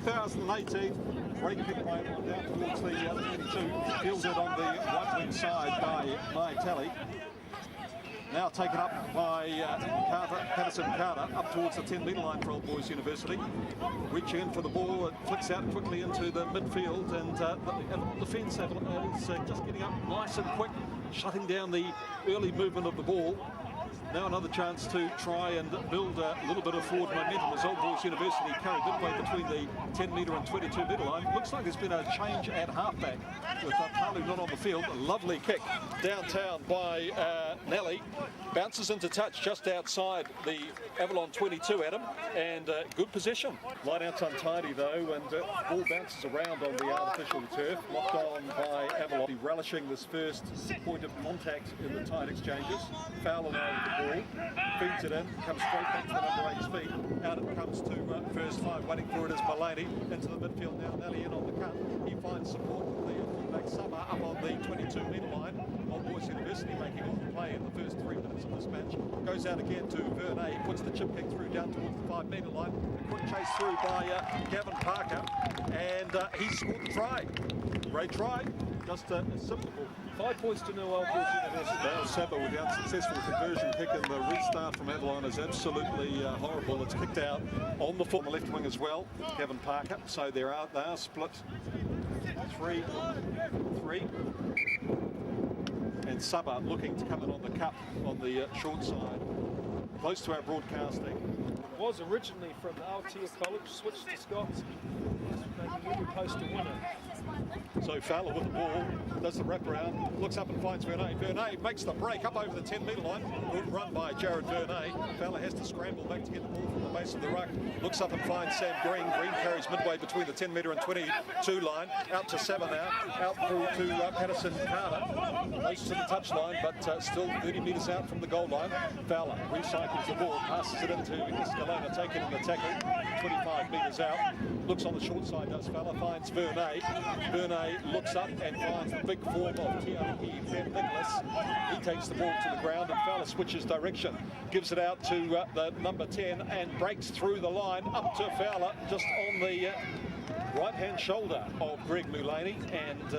2018, breaking it away down towards the 22, fielded on the right wing side by Tally. Now taken up by Patterson Carter, up towards the 10 metre line for Old Boys University. Reaching in for the ball, it flicks out quickly into the midfield, and the defence is just getting up nice and quick, shutting down the early movement of the ball. Now another chance to try and build a little bit of forward momentum as Old Boys University carry midway between the 10 metre and 22 metre line. Looks like there's been a change at halfback with Palu not on the field. A lovely kick downtown by Nelly. Bounces into touch just outside the Avalon 22, Adam, and good possession. Line-out's untidy though, and ball bounces around on the artificial turf. Locked on by Avalon, relishing this first point of contact in the tight exchanges. Fowler now with the ball, feeds it in, comes straight back to the number 8's feet. Out it comes to first five, waiting for it is Mullaney. Into the midfield now, Nelly in on the cut. He finds support with the fullback Summer up on the 22 metre line. Old Boys University making all the play in the first 3 minutes of this match. Goes out again to Vernay, puts the chip kick through down towards the 5 metre line. A quick chase through by Gavin Parker, and he scored the try. Great try, just a simple 5 points to 0 Old Boys University. Now Saba with the unsuccessful conversion kick, and the restart from Avalon is absolutely horrible. It's kicked out on the foot on the left wing as well, Gavin Parker. So they are split 3-3. And Saba looking to come in on the cup on the short side, close to our broadcasting. Was originally from Aotea College, switched to Scots, making every post a winner. So Fowler with the ball, does the wraparound, looks up and finds Vernay. Vernay makes the break up over the 10 metre line. Good run by Jared Vernay. Fowler has to scramble back to get the ball from the base of the ruck. Looks up and finds Sam Green. Green carries midway between the 10 metre and 22 line. Out to Saba now, out through to Patterson Carter. Close to the touchline, but still 30 metres out from the goal line. Fowler recycles the ball, passes it into Escalona, taken in the tackle, 25 metres out. Looks on the short side, does Fowler, finds Vernay. Vernay looks up and finds the big form of Tiariki Ben Nicholas. He takes the ball to the ground, and Fowler switches direction. Gives it out to the number 10 and breaks through the line up to Fowler, just on the right-hand shoulder of Greg Mullaney. And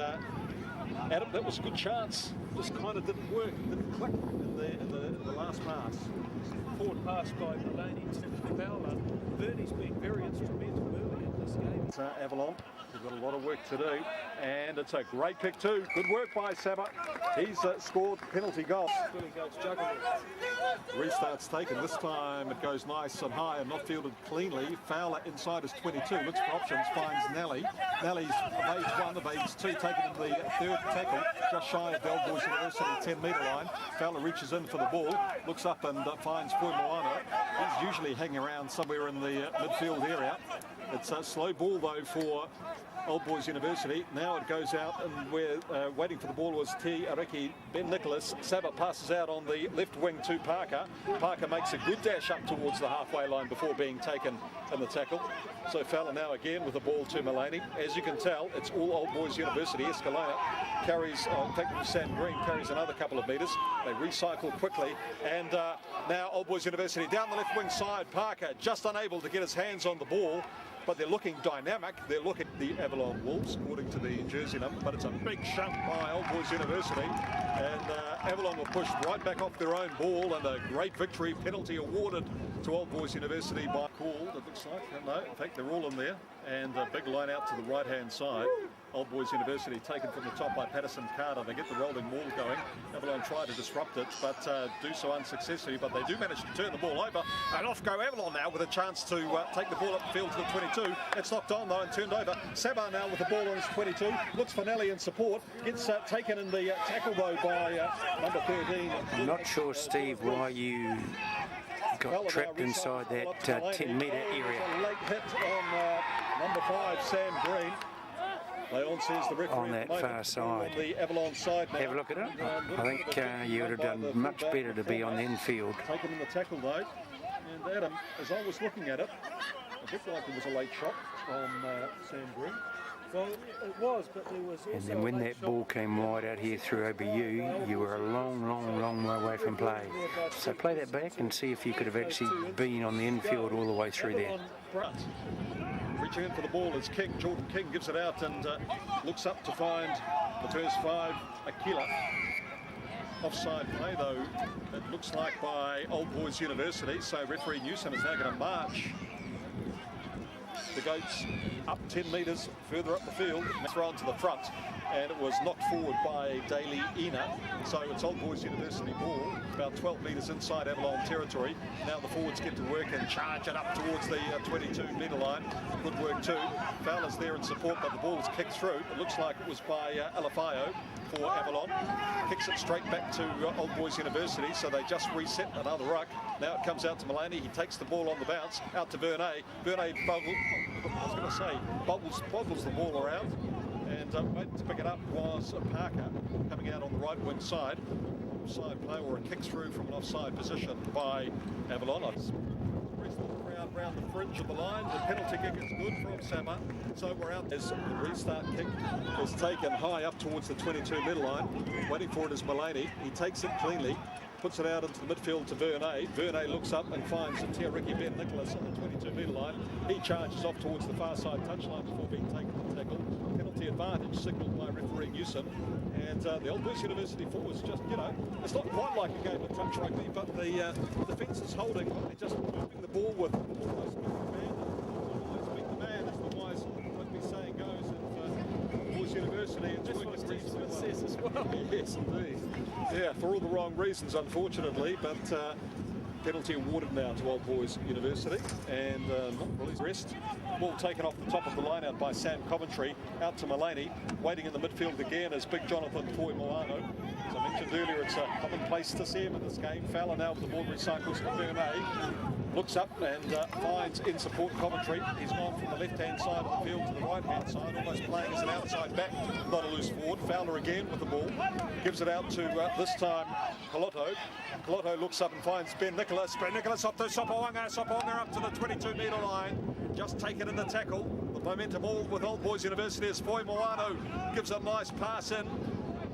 Adam, that was a good chance. Just kind of didn't work, didn't click in the last pass. Forward pass by Mullaney to Fowler. Verney's been very instrumental early in this game. It's Avalon. We've got a lot of work to do, and it's a great pick too. Good work by Saba. He's scored penalty goals. Restart's taken. This time it goes nice and high and not fielded cleanly. Fowler inside his 22, looks for options, finds Nelly. Nelly's evades 1, evades 2, taken in the third tackle, just shy of the Old Boys University 10 metre line. Fowler reaches in for the ball, looks up and finds Pui Moana. He's usually hanging around somewhere in the midfield area. It's a slow ball though for Old Boys University. Now it goes out, and we're waiting for the ball was Tiariki Ben Nicholas. Saba passes out on the left wing to Parker. Parker makes a good dash up towards the halfway line before being taken in the tackle. So Fowler now again with the ball to Mullaney. As you can tell, it's all Old Boys University. Escalona carries, in fact Sam Green carries another couple of metres. They recycle quickly, and now Old Boys University down the left wing side. Parker just unable to get his hands on the ball, but they're looking dynamic. They're looking at the Avalon Wolves, according to the jersey number, but it's a big shunt by Old Boys University, and Avalon were pushed right back off their own ball, and a great victory. Penalty awarded to Old Boys University by called, it looks like. No, in fact, they're all in there, and a big line out to the right-hand side. Old Boys University taken from the top by Patterson Carter. They get the rolling maul going. Avalon try to disrupt it, but do so unsuccessfully, but they do manage to turn the ball over, and off go Avalon now with a chance to take the ball up the field to the 22. It's knocked on though and turned over. Saba now with the ball on his 22, looks for Nelly in support, gets taken in the tackle though by number 13. I'm not sure, Steve, why you got trapped inside that 10 metre area. A late hit on number 5, Sam Green. Leon says the referee on that far side. On the Avalon side now. Have a look at it. I think you would have done much better to be on the infield. Taken in the tackle though, and Adam, as I was looking at it, it looked like it was a late shot on Sam Green. Well, it was, but there was also. And then when that ball came wide out here through OBU, you were a long way away from play. So play that back and see if you could have actually been on the infield all the way through there. sprint. Reaching in for the ball is King. Jordan King gives it out and looks up to find the first 5, Aquila. Offside play though, it looks like by Old Boys University, so referee Newson is now going to march the Goats up 10 metres further up the field, thrown to the front, and it was knocked forward by Daly Ina. So it's Old Boys University ball, about 12 metres inside Avalon territory. Now the forwards get to work and charge it up towards the 22-metre line. Good work too. Fowler's there in support, but the ball was kicked through. It looks like it was by Alafayo for Avalon. Kicks it straight back to Old Boys University, so they just reset another ruck. Now it comes out to Mullaney. He takes the ball on the bounce, out to Vernay. Vernay boggles the ball around, and waiting to pick it up was Parker coming out on the right wing side. Offside play or a kick through from an offside position by Avalon. Crowd round the fringe of the line. The penalty kick is good from Saba, so we're out. As the restart kick is taken high up towards the 22-metre line. Waiting for it is Mullaney. He takes it cleanly, puts it out into the midfield to Vernay. Vernay looks up and finds Ricky Ben Nicholas on the 22-metre line. He charges off towards the far side touchline before being taken to tackle. Penalty advantage signalled by referee Newson. And the Old Boys University forwards just, it's not quite like a game of touch rugby, but the defence is holding. They're just moving the ball with almost beat the man, as the wise rugby saying goes. And Boys University, it's working reasonably well. As well. Yes, indeed. Yeah, for all the wrong reasons, unfortunately, but penalty awarded now to Old Boys University, and not released. Rest. Ball taken off the top of the line out by Sam Coventry, out to Mullaney. Waiting in the midfield again is big Jonathan Foy-Moano. As I mentioned earlier, it's a common place to see him in this game. Fowler now with the ball recycles to Vernay. Looks up and finds in support Coventry. He's gone from the left-hand side of the field to the right-hand side, almost playing as an outside back, not a loose forward. Fowler again with the ball. Gives it out to, this time, Colotto. Colotto looks up and finds Ben Nicholas. Ben Nicholas off to Sopawanga. Sopawanga up to the 22-metre line. Just taken in the tackle. The momentum all with Old Boys University as Foy Moano gives a nice pass in.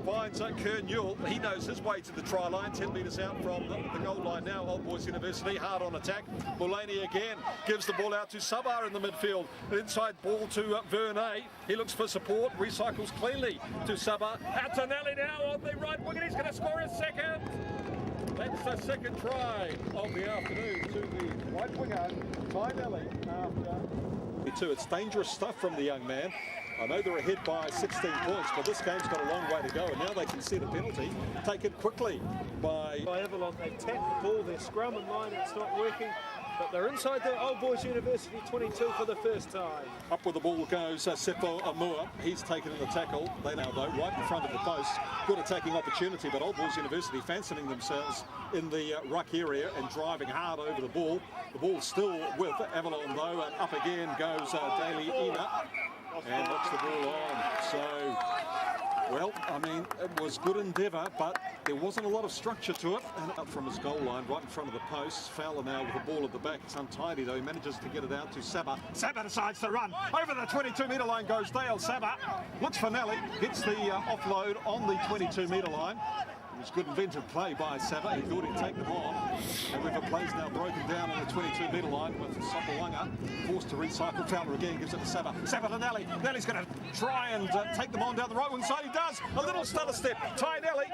Finds Kern Newell. He knows his way to the try line, 10 metres out from the goal line now. Old Boys University hard on attack. Mullaney again gives the ball out to Sabar in the midfield. An inside ball to Vernay. He looks for support, recycles cleanly to Sabar. Out to Nelly now on the right wing, and he's going to score a second. That's the second try of the afternoon to the right winger, Ty Nelly. It's dangerous stuff from the young man. I know they're ahead by 16 points, but this game's got a long way to go, and now they can set a penalty taken quickly by Avalon. They tap the ball, their scrum and line, it's not working, but they're inside the Old Boys University 22 for the first time. Up with the ball goes Seppo Amua. He's taken in the tackle. They now, though, right in front of the post. Good attacking opportunity, but Old Boys University fancying themselves in the ruck area and driving hard over the ball. The ball's still with Avalon, though, and up again goes Daly Ina. And knocks the ball on. So, well, I mean, it was good endeavour, but there wasn't a lot of structure to it. And up from his goal line, right in front of the posts. Fowler now with the ball at the back. It's untidy, though. He manages to get it out to Saba. Saba decides to run. Over the 22-metre line goes Dale Saba. Looks for Nelly. Gets the offload on the 22-metre line. It was good inventive play by Saba. He thought he'd take them on. However, play's now broken down on the 22-metre line with Sopawanga forced to recycle. Fowler again gives it to Saba. Saba to Nelly. Nelly's going to try and take them on down the right one side. He does. A little stutter step. Ty Nelly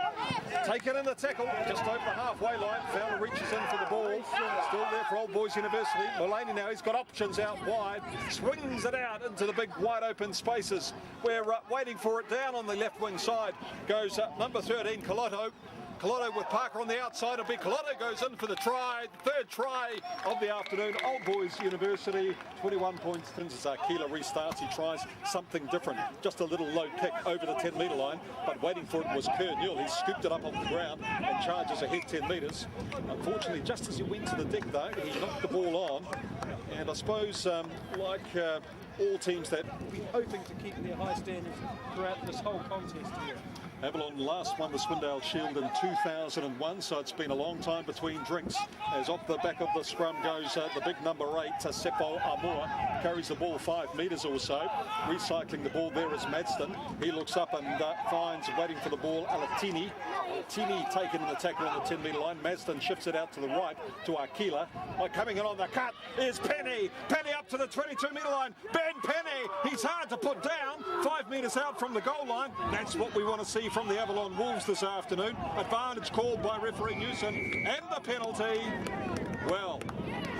taken in the tackle just over the halfway line. Fowler reaches in for the ball. Still there for Old Boys University. Mullaney now, he's got options out wide. Swings it out into the big wide open spaces. We're waiting for it down on the left wing side. Goes number 13, Colotto. Colotto with Parker on the outside. A big Colotto goes in for the try. Third try of the afternoon. Old Boys University, 21 points. As Aquila restarts, he tries something different. Just a little low kick over the 10-metre line, but waiting for it was Kern Newell. He scooped it up off the ground and charges ahead 10 metres. Unfortunately, just as he went to the deck, though, he knocked the ball on. And I suppose, like all teams that We're hoping to keep their high standards throughout this whole contest here. Avalon last won the Swindale Shield in 2001, so it's been a long time between drinks. As off the back of the scrum goes the big number 8, Seppo Amor, carries the ball 5 metres or so. Recycling the ball there is Madston. He looks up and finds, waiting for the ball, Alatini. Tini taken in the tackle on the 10-metre line. Madston shifts it out to the right to Akila. Coming in on the cut is Penny. Penny up to the 22-metre line. Ben Penny, he's hard to put down. 5 metres out from the goal line. That's what we want to see from the Avalon Wolves this afternoon. Advantage called by referee Newson, and the penalty. Well,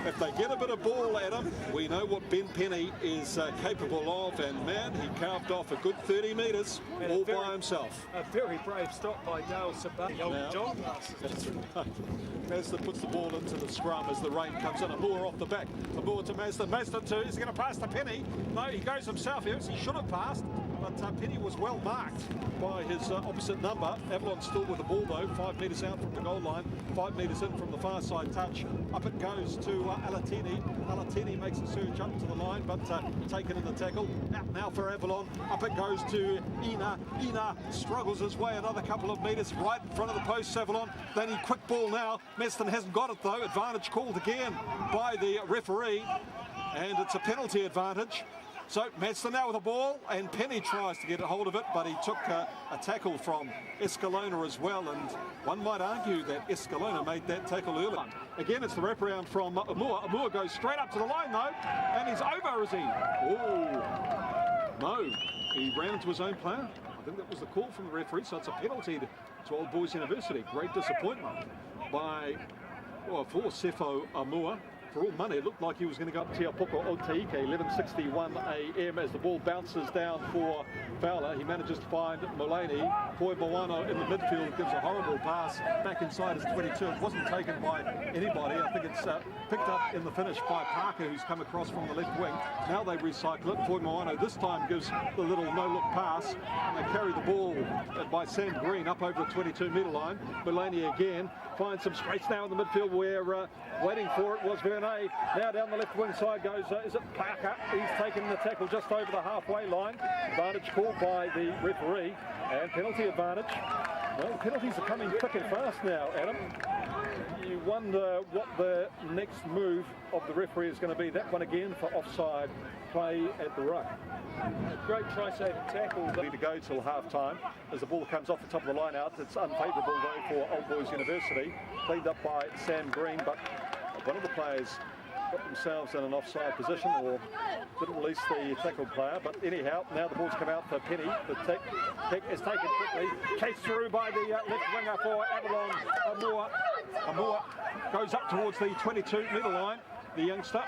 if they get a bit of ball at him, we know what Ben Penny is capable of, and man, he carved off a good 30 metres all by himself. A very brave stop by Dale Sabah. John Madston puts the ball into the scrum as the rain comes in. Amor off the back. Amor to Madston. Madston too. Is he going to pass to Penny? No, he goes himself. Yes, he should have passed. But Penny was well marked by his opposite number. Avalon still with the ball though, 5 metres out from the goal line, 5 metres in from the far side touch. Up it goes to Alatini. Alatini makes a surge up to the line, but taken in the tackle. Out now for Avalon. Up it goes to Ina. Ina struggles his way another couple of metres right in front of the post. Avalon. Then he quick ball now. Madston hasn't got it though. Advantage called again by the referee, and it's a penalty advantage. So Madston now with the ball, and Penny tries to get a hold of it, but he took a tackle from Escalona as well, and one might argue that Escalona made that tackle early. Again, it's the wraparound from Amor. Amor goes straight up to the line though, and he's over, is he? Oh, no, he ran into his own player. I think that was the call from the referee, so it's a penalty to Old Boys University. Great disappointment by, for Seppo Amor. For all money, it looked like he was going to go up Tiapuka Otaike, 11:61 a.m. as the ball bounces down for Fowler. He manages to find Mullaney. Poi Moano in the midfield gives a horrible pass back inside his 22. It wasn't taken by anybody. I think it's picked up in the finish by Parker, who's come across from the left wing. Now they recycle it. Poi Moano this time gives the little no-look pass, and they carry the ball by Sam Green up over the 22-metre line. Mullaney again finds some space now in the midfield where waiting for it was Vernay. Now down the left wing side goes, is it Parker? He's taken the tackle just over the halfway line. Advantage called by the referee, and penalty advantage. Well, the penalties are coming thick and fast now, Adam. You wonder what the next move of the referee is going to be. That one again for offside play at the ruck. Great try-saving tackle. To go till half-time as the ball comes off the top of the line out. It's unfavourable though for Old Boys University. Cleaned up by Sam Green, but one of the players got themselves in an offside position or didn't release the tackle player. But anyhow, now the ball's come out for Penny. The kick is taken quickly, chased through by the left winger for Avalon. Amor goes up towards the 22-metre line. The youngster,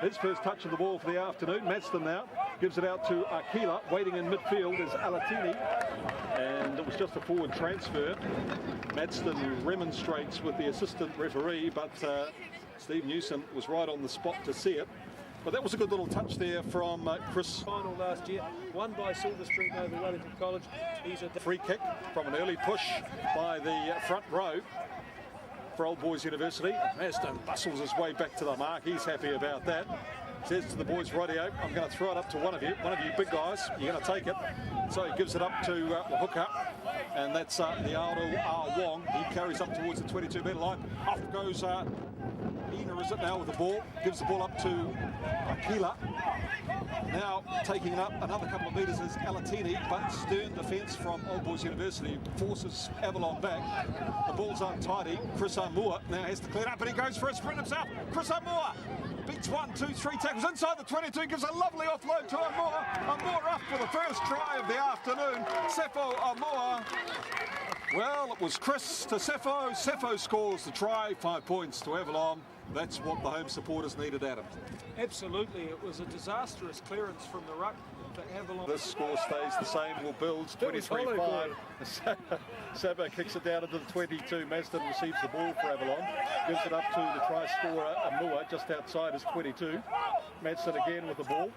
his first touch of the ball for the afternoon. Madston now gives it out to Akila. Waiting in midfield is Alatini, and it was just a forward transfer. Madston remonstrates with the assistant referee, but Steve Newson was right on the spot to see it. But that was a good little touch there from Chris. Final last year, won by Silverstream over Wellington College. He's a free kick from an early push by the front row for Old Boys University. Madston bustles his way back to the mark. He's happy about that. Says to the boys, rightio, I'm going to throw it up to one of you big guys, you're going to take it. So he gives it up to the hooker, and that's the Aodo Wong. He carries up towards the 22-metre line. Off goes Ina, is it now, with the ball. Gives the ball up to Akila. Now taking it up another couple of metres is Alatini, but stern defence from Old Boys University forces Avalon back. The ball's untidy. Chris Amor now has to clean up, and he goes for a sprint himself. Chris Amor beats 1, 2, 3 tackles inside the 22, gives a lovely offload to Amor. Amor up for the first try of the afternoon. Seppo Amor. Well, it was Chris to Seppo. Seppo scores the try, 5 points to Avalon. That's what the home supporters needed, Adam. Absolutely, it was a disastrous clearance from the ruck for Avalon. This score stays the same, will build 23-5. Sabo kicks it down into the 22. Madston receives the ball for Avalon. Gives it up to the try scorer, Amua, just outside his 22. Madston again with the ball.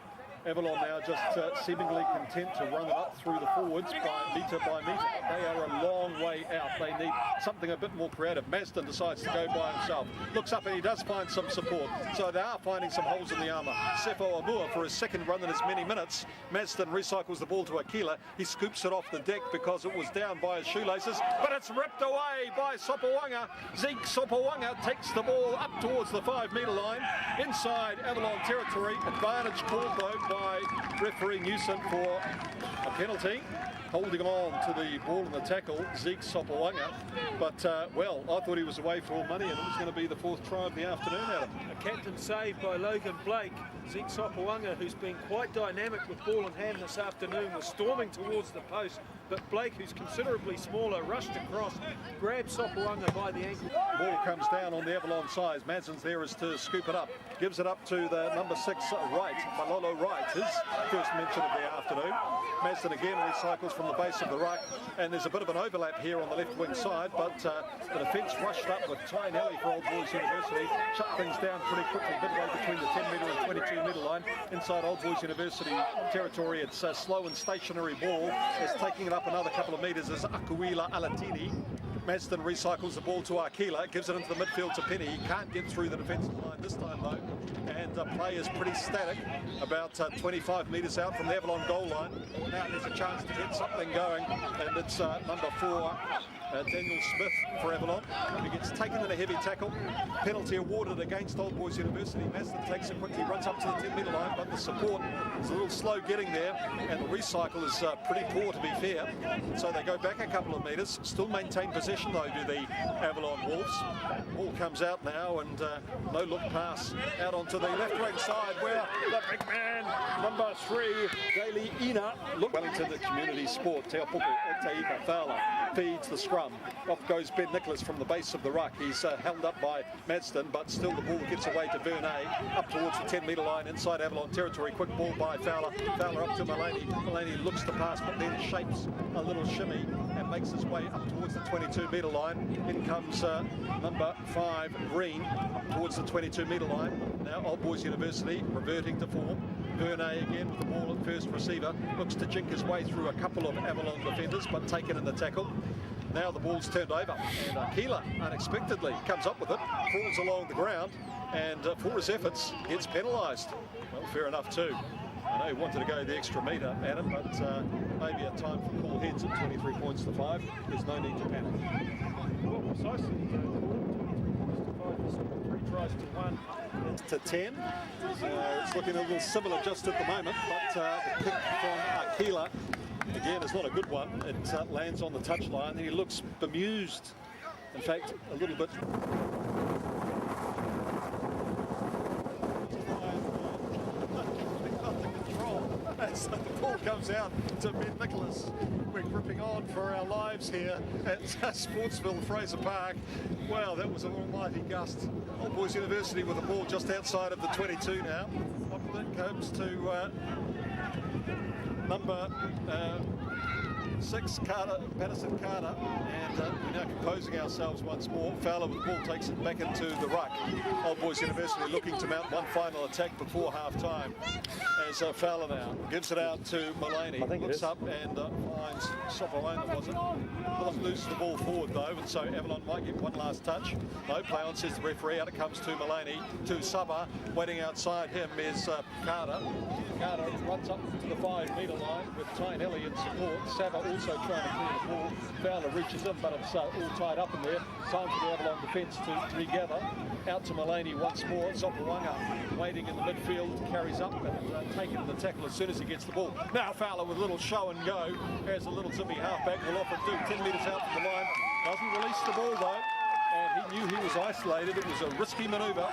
Avalon now just seemingly content to run it up through the forwards by metre. They are a long way out. They need something a bit more creative. Marsden decides to go by himself. Looks up and he does find some support. So they are finding some holes in the armour. Sefo Amua for his second run in as many minutes. Marsden recycles the ball to Akila. He scoops it off the deck because it was down by his shoelaces, but it's ripped away by Sopawanga. Zeke Sopawanga takes the ball up towards the 5 metre line inside Avalon territory. Advantage called though by referee Newson for a penalty. Holding on to the ball in the tackle, Zeke Sopawanga. But, well, I thought he was away for all money and it was going to be the 4th try of the afternoon, Adam. A captain save by Logan Blake. Zeke Sopawanga, who's been quite dynamic with ball in hand this afternoon, was storming towards the post. But Blake, who's considerably smaller, rushed across, grabbed Sopawanga by the ankle. Ball comes down on the Avalon size. Madsen's there is to scoop it up. Gives it up to the number 6 Wright, Malolo Wright, his first mention of the afternoon. Madsen again recycles from the base of the ruck, and there's a bit of an overlap here on the left wing side, but the defence rushed up with Ty Nelly for Old Boys University, shut things down pretty quickly midway between the 10 metre and 22 metre line. Inside Old Boys University territory, it's a slow and stationary ball. It's taking it up another couple of metres as Akuila Alatini. Madston recycles the ball to Akila, gives it into the midfield to Penny. He can't get through the defensive line this time though, and play is pretty static, about 25 metres out from the Avalon goal line. Now there's a chance to get something going, and it's number 4, Daniel Smith for Avalon. He gets taken in a heavy tackle. Penalty awarded against Old Boys University. Madston takes it quickly, runs up to the 10 metre line, but the support is a little slow getting there, and the recycle is pretty poor to be fair. So they go back a couple of metres, still maintain possession though do the Avalon Wolves. Ball comes out now, and no look pass out onto the left wing side where the big man, number 3, Daly Ina. Look, Wellington, the community sport, Te Apuku, Taika Fowler feeds the scrum. Off goes Ben Nicholas from the base of the ruck. He's held up by Madston, but still the ball gets away to Vernay, up towards the 10 metre line inside Avalon territory. Quick ball by Fowler. Fowler up to Mullaney. Mullaney looks to pass, but then shapes a little shimmy and makes his way up towards the 22 metre line. In comes number 5, Green, up towards the 22 metre line. Now Old Boys University reverting to form. Vernay again with the ball at first receiver. Looks to jink his way through a couple of Avalon defenders, but taken in the tackle. Now the ball's turned over, and Akila unexpectedly comes up with it, falls along the ground, and for his efforts gets penalised. Well, fair enough too. I know he wanted to go the extra metre, Adam, but maybe a time for cool heads at 23 points to 5. There's no need to panic. Well, precisely. 23 points to 5, 3 tries to 1. To 10. So it's looking a little similar just at the moment, but the kick from Akila again is not a good one. It lands on the touchline, and he looks bemused. In fact, a little bit. As the ball comes out to Ben Nicholas. We're gripping on for our lives here at Sportsville, Fraser Park. Wow, that was an almighty gust. Old Boys University with the ball just outside of the 22 now. That comes to number 6, Patterson Carter, and we're now composing ourselves once more. Fowler with the ball takes it back into the ruck. Old Boys University looking to mount one final attack before half-time. As Fowler now gives it out to Mullaney. Looks up and finds Sopawanga, was it? Doesn't lose the ball forward though, and so Avalon might get one last touch. No, play on, says the referee. Out it comes to Mullaney, to Saba. Waiting outside him is Carter. Carter runs up to the 5 metre line with Ty Nelly in support. Saba also trying to clear the ball. Fowler reaches in, but it's all tied up in there. Time for the Avalon defence to regather. Out to Mullaney once more. Sopawanga waiting in the midfield, carries up and taken in the tackle as soon as he gets the ball. Now Fowler with a little show and go. Has a little zippy halfback, will offer to 10 metres out from the line. Doesn't release the ball though. And he knew he was isolated. It was a risky manoeuvre,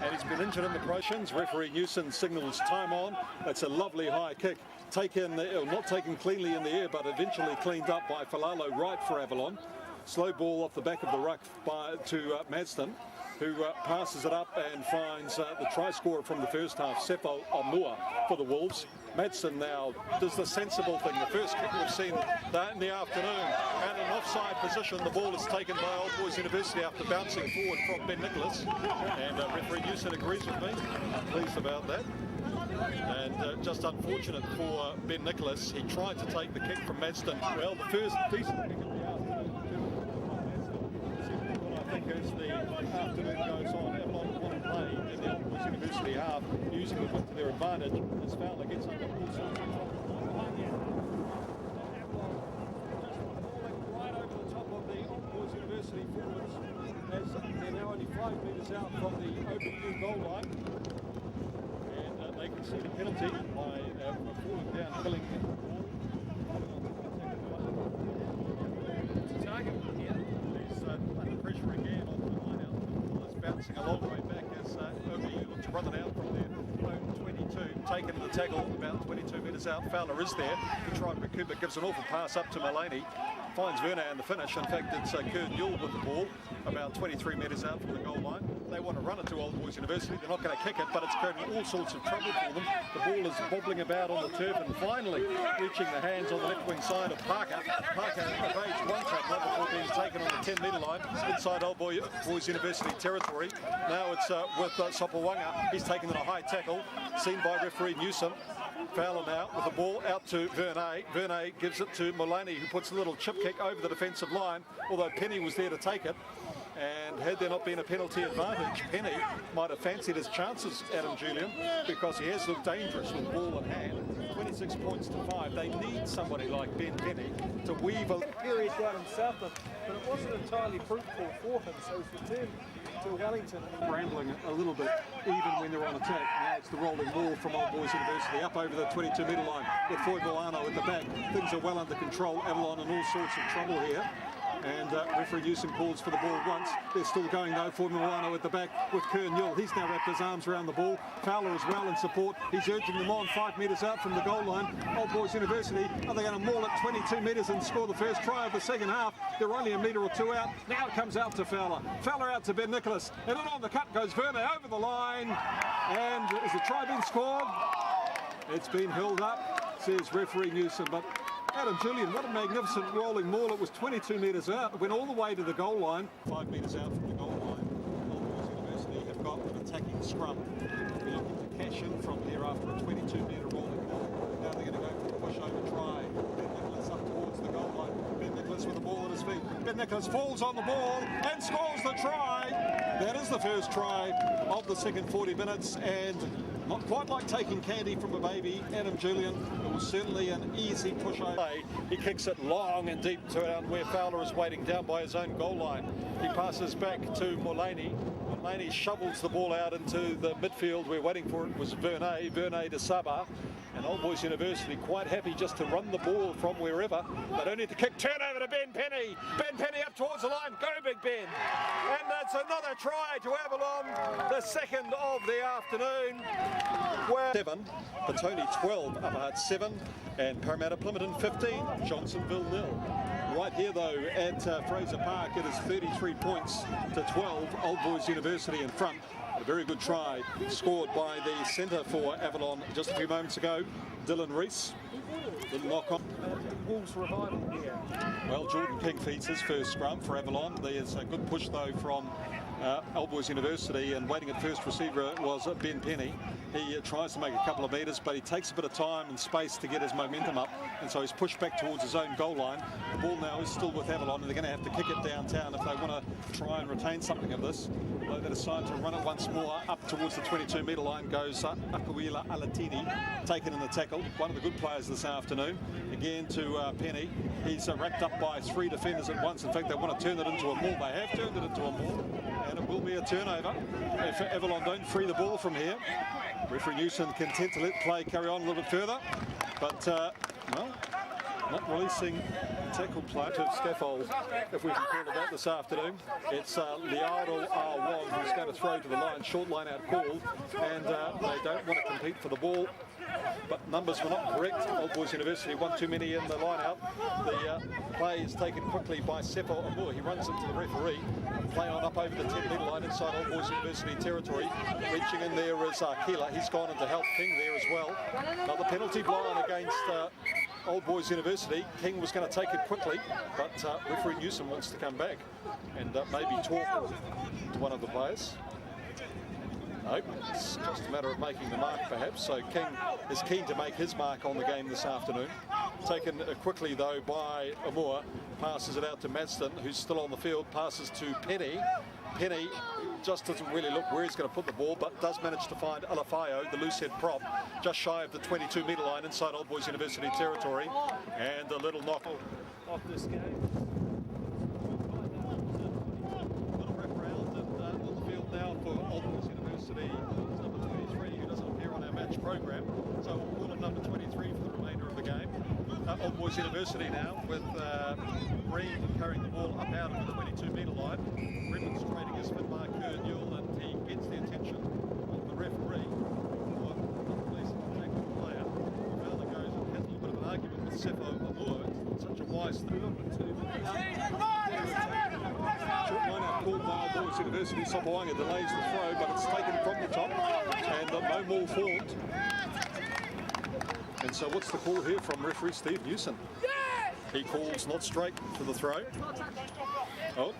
and he's been injured in the promotions. Referee Newson signals time on. It's a lovely high kick, taken, not taken cleanly in the air, but eventually cleaned up by Falalo Wright for Avalon. Slow ball off the back of the ruck to Madston, who passes it up and finds the try scorer from the first half, Seppo Amua, for the Wolves. Madston now does the sensible thing. The first kick we've seen that in the afternoon, and an offside position. The ball is taken by Old Boys University after bouncing forward from Ben Nicholas, and referee Newson agrees with me. I'm pleased about that. And just unfortunate for Ben Nicholas, he tried to take the kick from Madston. Well, the first decent kick of the afternoon, I think as the afternoon goes on, Avalon want to play in the Old Boys University half, using the wind to their advantage. As Fowler gets under all sorts of trouble. Right over the top of the Old Boys University forwards, as they're now only 5 metres out from the OBU goal line. They can see the penalty by falling down, filling the ball. It's a target here. He's under pressure again on the line out. The ball is bouncing a long way back as OBU look to run it out from their own 22. Taken to the tackle about 22 metres out. Fowler is there to try and recoup it. Gives an awful pass up to Mullaney. Finds Vernay in the finish. In fact, it's Kern Yule with the ball about 23 metres out from the goal line. They want to run it to Old Boys University. They're not going to kick it, but it's creating all sorts of trouble for them. The ball is bobbling about on the turf and finally reaching the hands on the left wing side of Parker. Parker evades one tackle before being taken on the 10-metre line inside Old Boys University territory. Now it's with Sopawanga. He's taken in a high tackle, seen by referee Newson. Fowler now with the ball out to Vernay. Vernay gives it to Mullaney, who puts a little chip kick over the defensive line, although Penny was there to take it. And had there not been a penalty advantage, Penny might have fancied his chances, Adam Julian, because he has looked dangerous with ball in hand. 26 points to 5. They need somebody like Ben Penny to weave a period down in Southland, but it wasn't entirely fruitful for him, so he's returned to Wellington. Rambling a little bit, even when they're on attack. Now it's the rolling ball from Old Boys University up over the 22-metre line with Foy Milano at the back. Things are well under control. Avalon in all sorts of trouble here. And referee Newson calls for the ball once. They're still going though for Milano at the back with Kern Yule. He's now wrapped his arms around the ball. Fowler as well in support. He's urging them on 5 metres out from the goal line. Old Boys University, are they going to maul it 22 metres and score the first try of the second half? They're only a metre or two out. Now it comes out to Fowler. Fowler out to Ben Nicholas. And then on the cut goes Vernay over the line. And is the try been scored? It's been held up, says referee Newson. But Adam Julian, what a magnificent rolling maul. It was 22 metres out. It went all the way to the goal line. 5 metres out from the goal line. Old Boys University have got an attacking scrum. They're looking to cash in from there after a 22-metre rolling ball. Now they're going to go for a push-over try. Ben Nicholas up towards the goal line. Ben Nicholas with the ball at his feet. Ben Nicholas falls on the ball and scores the try. That is the first try of the second 40 minutes. And not quite like taking candy from a baby, Adam Julian. It was certainly an easy push over. He kicks it long and deep to where Fowler is waiting down by his own goal line. He passes back to Mullaney. Mullaney shovels the ball out into the midfield. We're waiting for it was Vernay. Vernay to Saba. And Old Boys University quite happy just to run the ball from wherever. They don't need to kick. Turn over to Ben Penny. Ben Penny up towards the line. Go, Big Ben. And that's another try to Avalon. The second of the afternoon. 7, Petone 12, Upperhart 7, and Parramatta Plymouton 15, Johnsonville 0. Right here though at Fraser Park, it is 33 points to 12, Old Boys University in front. A very good try scored by the centre for Avalon just a few moments ago, Dylan Rees. Little knock on. Wolves revival here. Well, Jordan King feeds his first scrum for Avalon. There's a good push though from Old Boys University, and waiting at first receiver was Ben Penny. He tries to make a couple of metres, but he takes a bit of time and space to get his momentum up, and so he's pushed back towards his own goal line. The ball now is still with Avalon, and they're going to have to kick it downtown if they want to try and retain something of this. They decide to run it once more up towards the 22-metre line. Goes Akuila Alatini, taken in the tackle. One of the good players this afternoon. Again to Penny. He's wrapped up by 3 defenders at once. In fact, they want to turn it into a maul. They have turned it into a maul, and it will be a turnover if Avalon don't free the ball from here. Referee Newson content to let play carry on a little bit further, but well, not releasing tackle play to scaffold, if we can call it that, this afternoon. It's Liaro Awong who's going to throw to the line, short line out called, and they don't want to compete for the ball. But numbers were not correct. Old Boys University, one too many in the line out. The play is taken quickly by Seppo Amur. He runs into the referee. Play on up over the 10-metre line inside Old Boys University territory. Reaching in there is Keeler. He's gone in to help King there as well. Another penalty blind against Old Boys University. King was going to take it quickly, but referee Newson wants to come back and maybe talk to one of the players. No, it's just a matter of making the mark perhaps. So King is keen to make his mark on the game this afternoon. Taken quickly though by Amur, passes it out to Madston, who's still on the field, passes to Penny. Penny just doesn't really look where he's going to put the ball, but does manage to find Alafayo, the loose head prop, just shy of the 22-metre line inside Old Boys University territory. And a little knock Off this game. Little wrap around and on the field now for Old Boys University, number 23, who doesn't appear on our match program. So we'll call him number 23 for the remainder of the game. Old Boys University now with Green carrying the ball up out of the 22-metre line, demonstrating his fit mark Newell, and he gets the attention of the referee for the police attacking the player. Fowler goes and has a little bit of an argument with Sepho Amur. It's such a wise thing. Short line out called by Old Boys University. Sopawanga delays the throw, but it's taken from the top, and no more formed. And so what's the call here from referee Steve Newson? He calls not straight for the throw. Oh,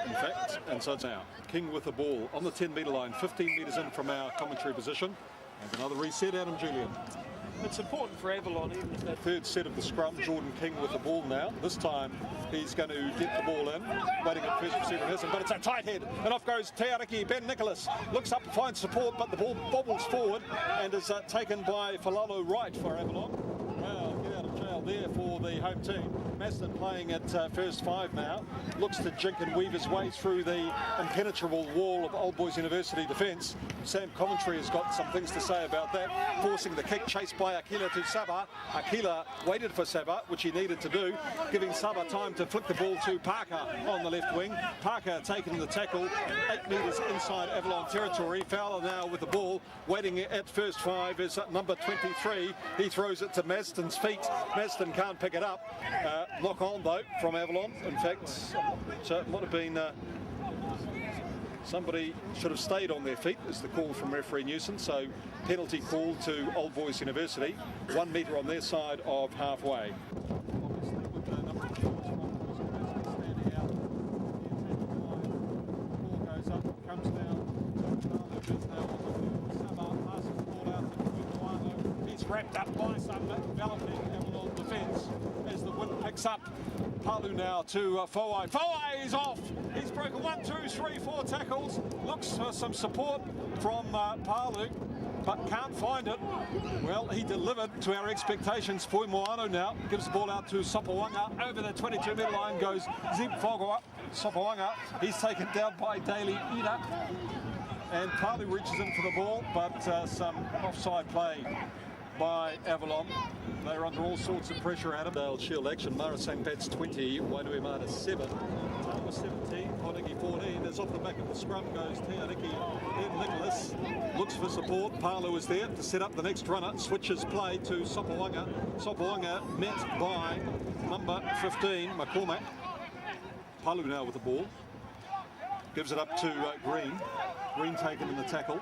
in fact, and so it's now King with the ball on the 10-metre line, 15 metres in from our commentary position. And another reset, Adam Julian. It's important for Avalon, even if that Third set of the scrum, Jordan King with the ball now. This time he's going to get the ball in, waiting at first receiver Newson, but it's a tight head, and off goes Teariki. Ben Nicholas looks up, finds support, but the ball bobbles forward and is taken by Falalo Wright for Avalon. Wow, get out of jail there for the home team. Madston playing at first five now, looks to jink and weave his way through the impenetrable wall of Old Boys University defence. Sam Coventry has got some things to say about that, forcing the kick, chased by Akila to Saba. Akila waited for Saba, which he needed to do, giving Saba time to flick the ball to Parker on the left wing. Parker taking the tackle, 8 metres inside Avalon territory. Fowler now with the ball, waiting at first five is number 23. He throws it to Madston's feet. Madston can't pick it up. Knock on though from Avalon. In fact, so it might have been somebody should have stayed on their feet, is the call from referee Newson. So penalty call to Old Boys University, 1 metre on their side of halfway. Obviously with the number of forwards from Old Boys University standing out, the ball goes up, comes down. Passes the ball out to Kutuano. He's wrapped up by some developing Avalon defence as the wind picks up. Palu now to Foai. Foai is off. He's broken 1, 2, 3, 4 tackles. Looks for some support from Palu, but can't find it. Well, he delivered to our expectations. Fui Moano now gives the ball out to Sopawanga. Over the 22-metre line goes Zip Fogoa. Sopawanga, he's taken down by Daly Ida. And Palu reaches in for the ball, but some offside play by Avalon. They're under all sorts of pressure, Adam. Dale Shield action. Mara St. Pat's 20, Wainuimata 7. Tama 17, Honegi 14. As off the back of the scrum goes Teariki. Then Nicholas looks for support. Palu is there to set up the next runner. Switches play to Sopawanga. Sopawanga met by number 15, McCormack. Palu now with the ball. Gives it up to Green. Green taken in the tackle.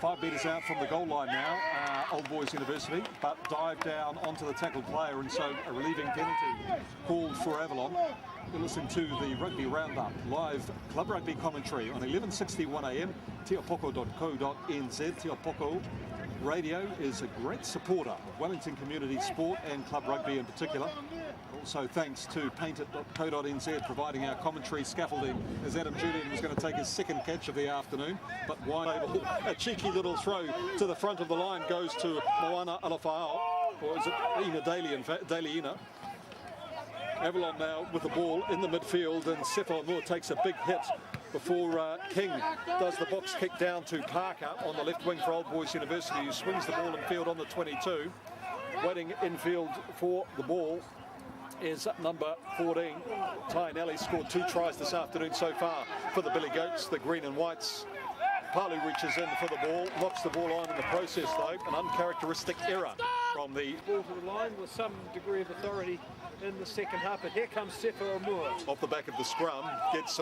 5 metres out from the goal line now, Old Boys University, but dive down onto the tackled player, and so a relieving penalty called for Avalon. You're listening to the Rugby Roundup, live club rugby commentary on 11:61 AM, teopoko.co.nz. Teopoko Radio is a great supporter of Wellington community sport and club rugby in particular. Also thanks to paintit.co.nz providing our commentary scaffolding, as Adam Julian was going to take his second catch of the afternoon, but wide able. A cheeky little throw to the front of the line goes to Moana Alafao, or is it Ina Daly, in fact, Daly Ina. Avalon now with the ball in the midfield, and Sepho Moore takes a big hit before King does the box kick down to Parker on the left wing for Old Boys University, who swings the ball in field on the 22. Waiting infield for the ball is number 14. Ty Nelly scored 2 tries this afternoon so far for the Billy Goats, the green and whites. Palu reaches in for the ball, knocks the ball on in the process though, an uncharacteristic error from the ball to the line with some degree of authority in the second half, but here comes Sefo Amua. off the back of the scrum, gets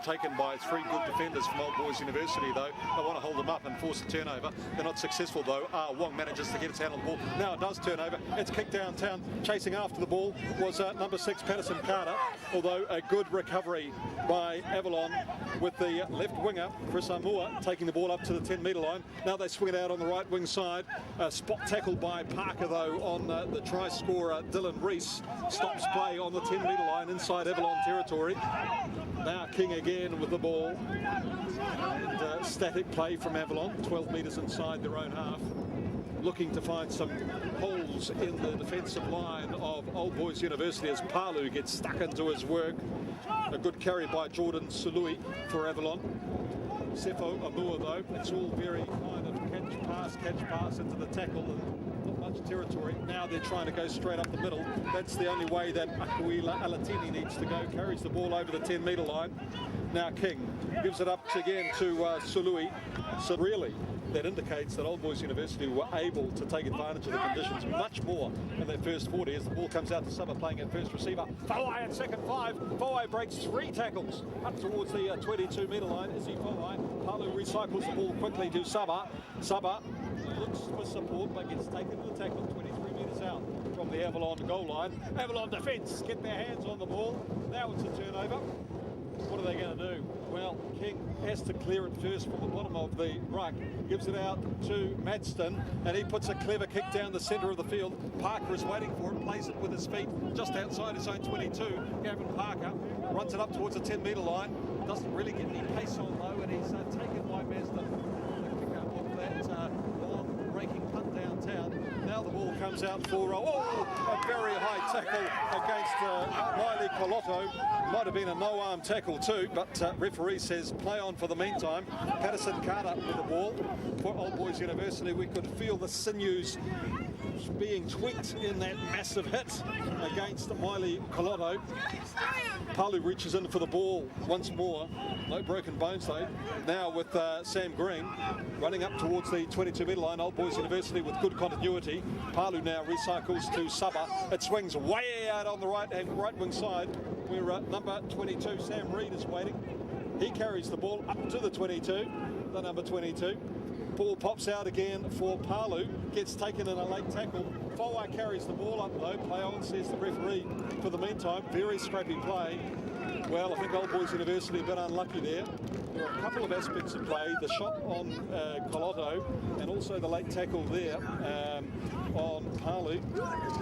taken by three good defenders from Old Boys University, though. They want to hold them up and force a turnover. They're not successful, though. Wong manages to get its hand on the ball. Now it does turn over. It's kicked downtown. Chasing after the ball was number 6, Patterson Carter, although a good recovery by Avalon with the left winger, Chris Amua, taking the ball up to the 10-metre line. Now they swing it out on the right wing side. Spot tackle by Parker, though, on the try scorer, Dylan Reese. Stops play on the 10-metre line inside Avalon territory. Now King again with the ball. And static play from Avalon, 12 metres inside their own half. Looking to find some holes in the defensive line of Old Boys University as Palu gets stuck into his work. A good carry by Jordan Sului for Avalon. Sefo Amua, though, it's all very kind of catch pass into the tackle and not much territory. Now they're trying to go straight up the middle. That's the only way that Akuila Alatini needs to go. Carries the ball over the 10-metre line. Now King gives it up again to Sului. So really, that indicates that Old Boys University were able to take advantage of the conditions much more in their first 40 as the ball comes out to Summer playing at first receiver. Fawai at second 5. Fawai breaks 3 tackles up towards the 22-metre line. Izzy Fawai. Palu recycles the ball quickly to Saba. Saba looks for support but gets taken to the tackle 23 metres out from the Avalon goal line. Avalon defence get their hands on the ball. Now it's a turnover. What are they going to do? Well, King has to clear it first from the bottom of the ruck. Gives it out to Madston, and he puts a clever kick down the centre of the field. Parker is waiting for it, plays it with his feet just outside his own 22. Gavin Parker runs it up towards the 10-metre line. Doesn't really get any pace on, though, and he's taken by Madston. The kick up off that long raking punt downtown. Now the ball comes out for a very high tackle against Miley Colotto. Might have been a no-arm tackle too, but referee says play on for the meantime. Patterson Carter with the ball for Old Boys University. We could feel the sinews being tweaked in that massive hit against Miley Colotto. Palu reaches in for the ball once more. No broken bones though. Now with Sam Green running up towards the 22-metre line. Old Boys University with good continuity. Palu now recycles to Saba. It swings way out on the right wing side where number 22 Sam Reid is waiting. He carries the ball up to the 22, the number 22. Ball pops out again for Palu, gets taken in a late tackle. Fawai carries the ball up though, play on, says the referee. For the meantime, very scrappy play. Well, I think Old Boys University a bit unlucky there. There are a couple of aspects of play. The shot on Colotto and also the late tackle there on Palu.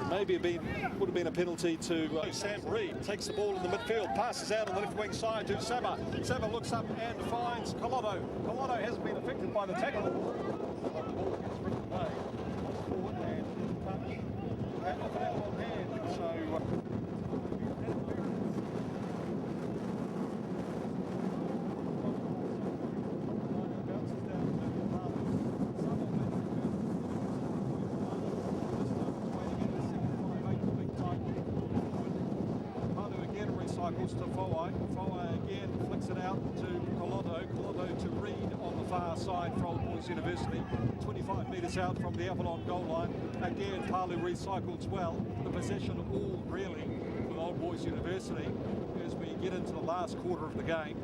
Maybe would have been a penalty to Sam Reid. Takes the ball in the midfield, passes out on the left wing side to Saba. Saba looks up and finds Colotto. Colotto hasn't been affected by the tackle. The ball gets ripped away. Forward and touch. And off an Avalon hand. So cycles to Fawai. Fawai again flicks it out to Colotto. Colotto to Reid on the far side for Old Boys University. 25 metres out from the Avalon goal line. Again, Palu recycles well. The possession all really with Old Boys University as we get into the last quarter of the game.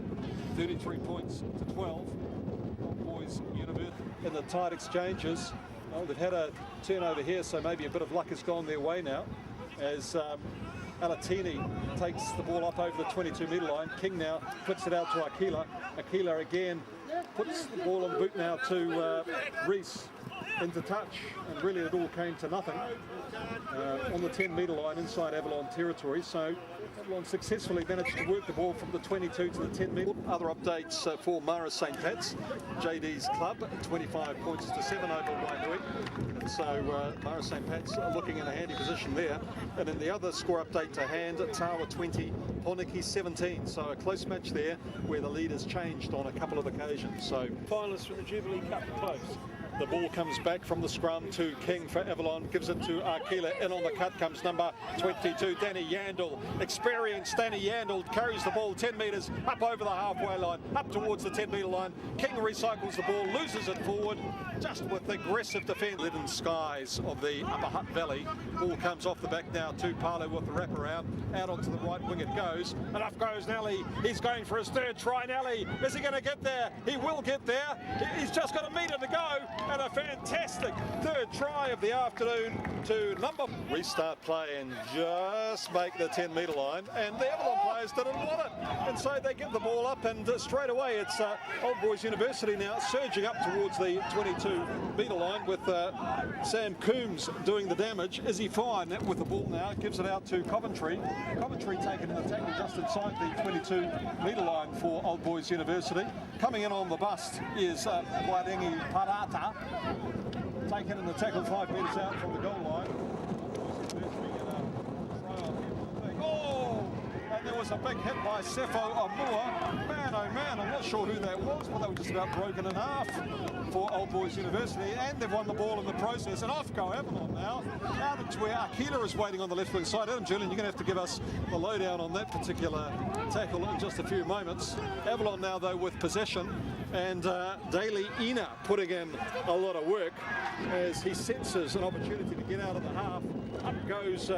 33 points to 12. Old Boys University in the tight exchanges. Well, they've had a turnover here, so maybe a bit of luck has gone their way now as Alatini takes the ball up over the 22-metre line. King now puts it out to Aquila. Aquila again puts the ball on the boot now to Reese into touch, and really it all came to nothing on the 10-metre line inside Avalon territory. So Avalon successfully managed to work the ball from the 22 to the 10-metre. Other updates for Mara St. Pat's, JD's club, 25 points to 7 over Wainui. So Mara St. Pat's looking in a handy position there. And then the other score update to hand, Tawa 20, Poniki 17. So a close match there where the lead has changed on a couple of occasions. So finalists from the Jubilee Cup close. The ball comes back from the scrum to King for Avalon, gives it to Arkila. In on the cut comes number 22, Danny Yandel. Experienced Danny Yandel carries the ball 10 metres up over the halfway line, up towards the 10-metre line. King recycles the ball, loses it forward, just with aggressive defence. Leaden skies of the Upper Hutt Valley. Ball comes off the back now to Palu with the wraparound. Out onto the right wing it goes. And up goes Nelly. He's going for his third try. Nelly, is he going to get there? He will get there. He's just got a metre to go. And a fantastic third try of the afternoon to number. Restart play and just make the 10-metre line. And the Avalon players didn't want it. And so they give the ball up, and straight away it's Old Boys University now surging up towards the 22-metre line with Sam Coombs doing the damage. Is he fine with the ball now? Gives it out to Coventry. Coventry taken in the tackle just inside the 22-metre line for Old Boys University. Coming in on the bust is Wairangi Parata. Taken in the tackle 5 metres out from the goal line. Oh! And there was a big hit by Sefo Amua. Man, oh man, I'm not sure who that was, but they were just about broken in half for Old Boys University, and they've won the ball in the process. And off go Avalon now. Out to where Akila is waiting on the left wing side. Adam Julian, you're going to have to give us the lowdown on that particular tackle in just a few moments. Avalon now, though, with possession, and Daly Ina putting in a lot of work as he senses an opportunity to get out of the half. Up goes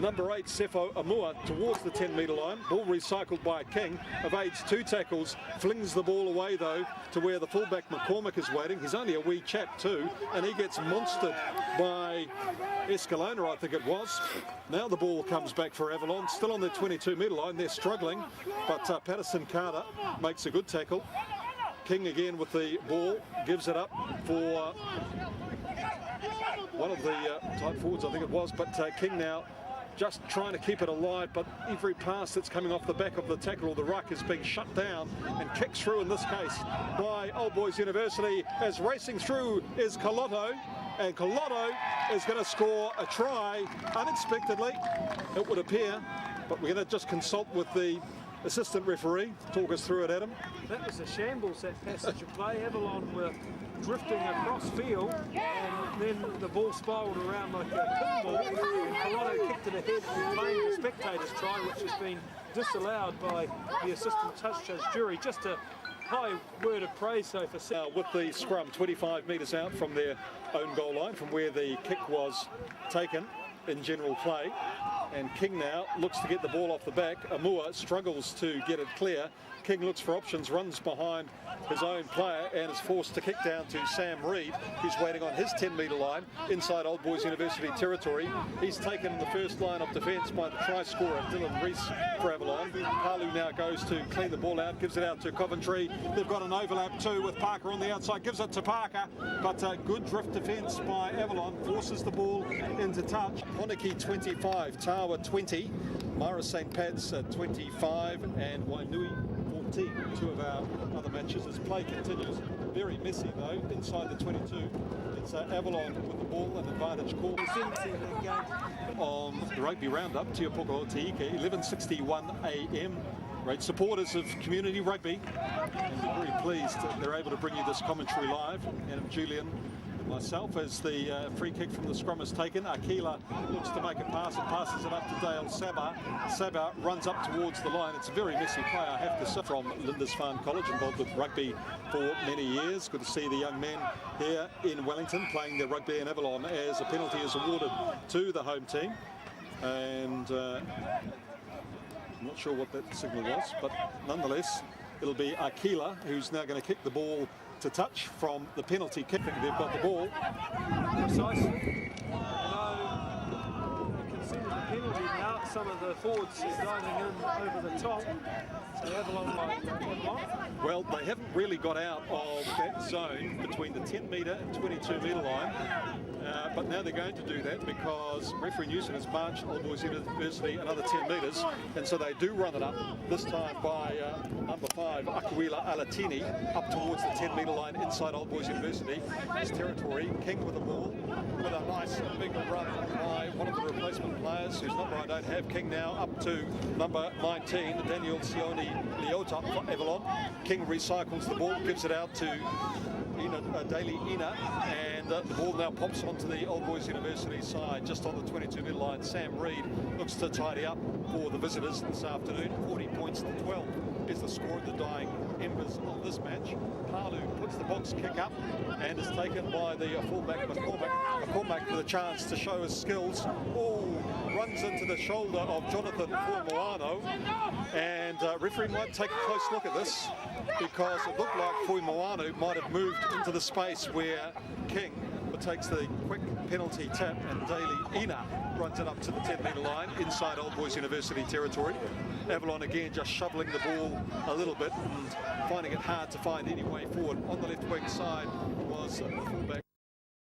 number 8, Sefo Amua, towards the 10-metre line. Ball recycled by King, evades 2 tackles, flings the ball away, though, to where the fullback McCormick is waiting. He's only a wee chap, too, and he gets monstered by Escalona, I think it was. Now the ball comes back for Avalon, still on the 22-metre line. They're struggling, but Patterson Carter makes a good tackle. King again with the ball, gives it up for one of the tight forwards, I think it was, but King now just trying to keep it alive, but every pass that's coming off the back of the tackle or the ruck is being shut down and kicked through in this case by Old Boys University. As racing through is Colotto, and Colotto is going to score a try unexpectedly, it would appear, but we're going to just consult with the assistant referee. Talk us through it, Adam. That was a shambles, that passage of play. Avalon were drifting across field, and then the ball spiralled around like a pinball, and Colotto kicked it ahead and claimed the spectators' try, which has been disallowed by the assistant touch judge jury. Just a high word of praise so for with the scrum 25 metres out from their own goal line, from where the kick was taken in general play. And King now looks to get the ball off the back. Amua struggles to get it clear. King looks for options, runs behind his own player, and is forced to kick down to Sam Reed, who's waiting on his 10-metre line inside Old Boys University territory. He's taken in the first line of defence by the try scorer Dylan Reese for Avalon. Palu now goes to clean the ball out, gives it out to Coventry. They've got an overlap too with Parker on the outside, gives it to Parker, but good drift defence by Avalon, forces the ball into touch. Honiki 25, Tawa 20, Mara St. Pat's 25, and Wainui 14. 2 of our other matches as play continues. Very messy though, inside the 22. It's Avalon with the ball, an advantage call. On the Rugby Roundup, Tiapoko Teike, 11:61 a.m. Great supporters of community rugby, and we're very pleased that they're able to bring you this commentary live. Adam Julian, myself, as the free kick from the scrum is taken. Akila looks to make a pass and passes it up to Dale Saba. Saba runs up towards the line. It's a very messy play, I have to say, from Lindisfarne College, involved with rugby for many years. Good to see the young men here in Wellington playing their rugby in Avalon as a penalty is awarded to the home team. And I'm not sure what that signal was, but nonetheless, it'll be Akila who's now going to kick the ball to touch from the penalty kick. They've got the ball. Precisely. Consider the penalty now. Some of the forwards are diving in over the top. So Avalon like that. Well, they haven't really got out of that zone between the 10-metre and 22-metre line. But now they're going to do that because referee Newson has marched Old Boys University another 10 metres, and so they do run it up, this time by number 5, Akuila Alatini, up towards the 10-metre line inside Old Boys University. His territory. King with the ball, with a nice big run by one of the replacement players, whose number I don't have. King now up to number 19, Daniel Sione Leota for Avalon. King recycles the ball, gives it out to Daly Ina, and the ball now pops onto the Old Boys University side, just on the 22-metre line. Sam Reid looks to tidy up for the visitors this afternoon. 40 points to 12 is the score at the dying embers of this match. Palu puts the box kick up and is taken by the fullback McCormack. McCormack with a chance to show his skills. Oh, runs into the shoulder of Jonathan Fuimoano, and referee might take a close look at this, because it looked like Fuimoano might have moved into the space where King takes the quick penalty tap, and Daly Ina runs it up to the 10-metre line inside Old Boys University territory. Avalon again just shoveling the ball a little bit and finding it hard to find any way forward. On the left wing side was the fullback